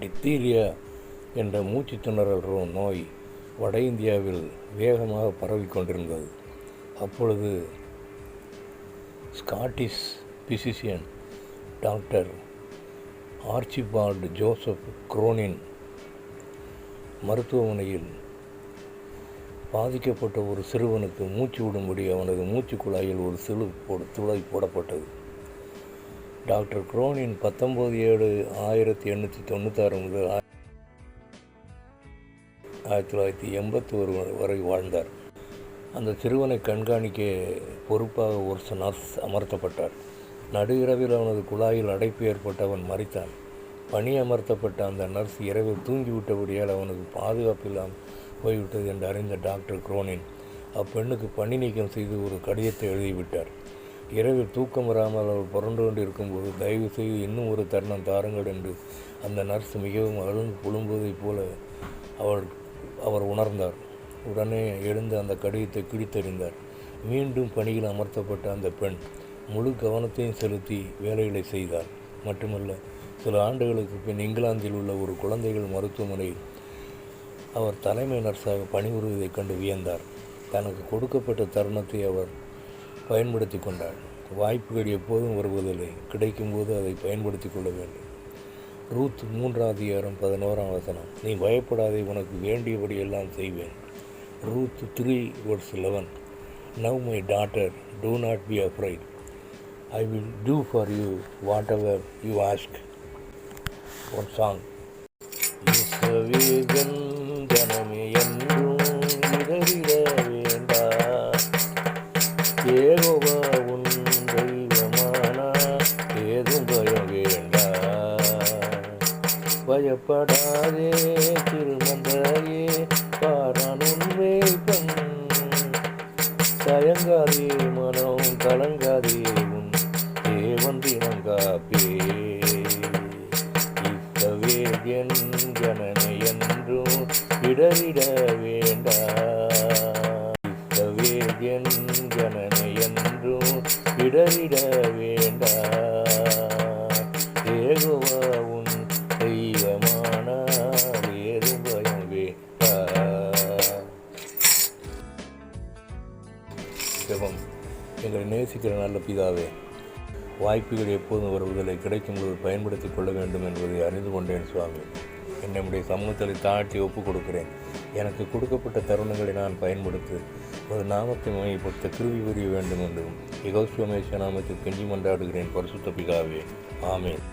Diphtheria என்ற மூச்சு திணறல் நோய் வட இந்தியாவில் வேகமாக பரவிக்கொண்டிருந்தது. அப்பொழுது Scottish physician doctor Archibald Joseph Cronin மருத்துவமனையில் பாதிக்கப்பட்ட ஒரு சிறுவனுக்கு மூச்சு விடும்படி அவனது மூச்சு குழாயில் ஒரு துளை போடப்பட்டது. டாக்டர் குரோனின் 19/7/1896 முதல் 1981 வரை வாழ்ந்தார். அந்த சிறுவனை கண்காணிக்க பொறுப்பாக ஒரு நர்ஸ் அமர்த்தப்பட்டார். நடு இரவில் அவனது குழாயில் அடைப்பு ஏற்பட்டு அவன் மரித்தான். பணி அமர்த்தப்பட்ட அந்த நர்ஸ் இரவில் தூங்கிவிட்டபடியால் அவனுக்கு பாதுகாப்பில்லாமல் போய்விட்டது என்று அறிந்த டாக்டர் குரோனின் அப்பெண்ணுக்கு பணி நீக்கம் செய்து ஒரு கடிதத்தை எழுதிவிட்டார். இரவில் தூக்கம் வராமல் அவர் புரண்டு கொண்டு இருக்கும்போது, தயவு செய்து இன்னும் ஒரு தருணம் தாருங்கள் என்று அந்த நர்ஸ் மிகவும் அழுந்து புழும்புவதைப் போல அவர் உணர்ந்தார். உடனே எழுந்து அந்த கடிதத்தை கிழித்தெறிந்தார். மீண்டும் பணியில் அமர்த்தப்பட்ட அந்த பெண் முழு கவனத்தையும் செலுத்தி வேலைகளை செய்தார். மட்டுமல்ல, சில ஆண்டுகளுக்கு பின் இங்கிலாந்தில் உள்ள ஒரு குழந்தைகள் மருத்துவமனையில் அவர் தலைமை நர்ஸாக பணிபுரிவதைக் கண்டு வியந்தார். தனக்கு கொடுக்கப்பட்ட தருணத்தை அவர் பயன்படுத்தி கொண்டார். வாய்ப்புகள் எப்போதும் வருவதில்லை, கிடைக்கும்போது அதை பயன்படுத்தி கொள்ள வேண்டும். ரூத் 3:11 நீ பயப்படாதே, உனக்கு வேண்டியபடி எல்லாம் செய்வேன். Ruth 3:11 Now my daughter, do not be afraid. I will do for you whatever you ask. One song. இயேசுவே ஜனமே என்றும் இடறிட வேண்டா, யெகோவா உன் தெய்வமானா ஏதும் பயம் வேண்டா. பயப்படாதே திருமந்தையே, பாரான் உன்னை பண். தயங்காதே மனம் கலங்காதே, உன் தேவன் தினம் காப்பே. இயேசுவே என் ஜனமே என்றும் இடறிட வேண்டா, இயேசுவே என் ஜனமே என்றும் இடறிட வேண்டா. யெகோவா உன் தெய்வமானார் ஏதும் பயம் வேண்டா. ஜெபம். எங்களை நேசிக்கிற நல்ல பிதாவே, வாய்ப்புகள் எப்போதும் வருவதில்லை, கிடைக்கும்போது பயன்படுத்தி கொள்ள வேண்டும் என்பதை அறிந்து கொண்டேன் சுவாமி. என்னுடைய சமூகத்தில் தாழ்த்தி ஒப்புக் கொடுக்கிறேன். எனக்கு கொடுக்கப்பட்ட தருணங்களை நான் பயன்படுத்தி ஒரு நாமத்தை மையப்படுத்த கிருபை புரிய வேண்டும் என்றும் யெகோவா நாமத்தில் கெஞ்சி மன்றாடுகிறேன் பரிசுத்த பிதாவே. ஆமென்.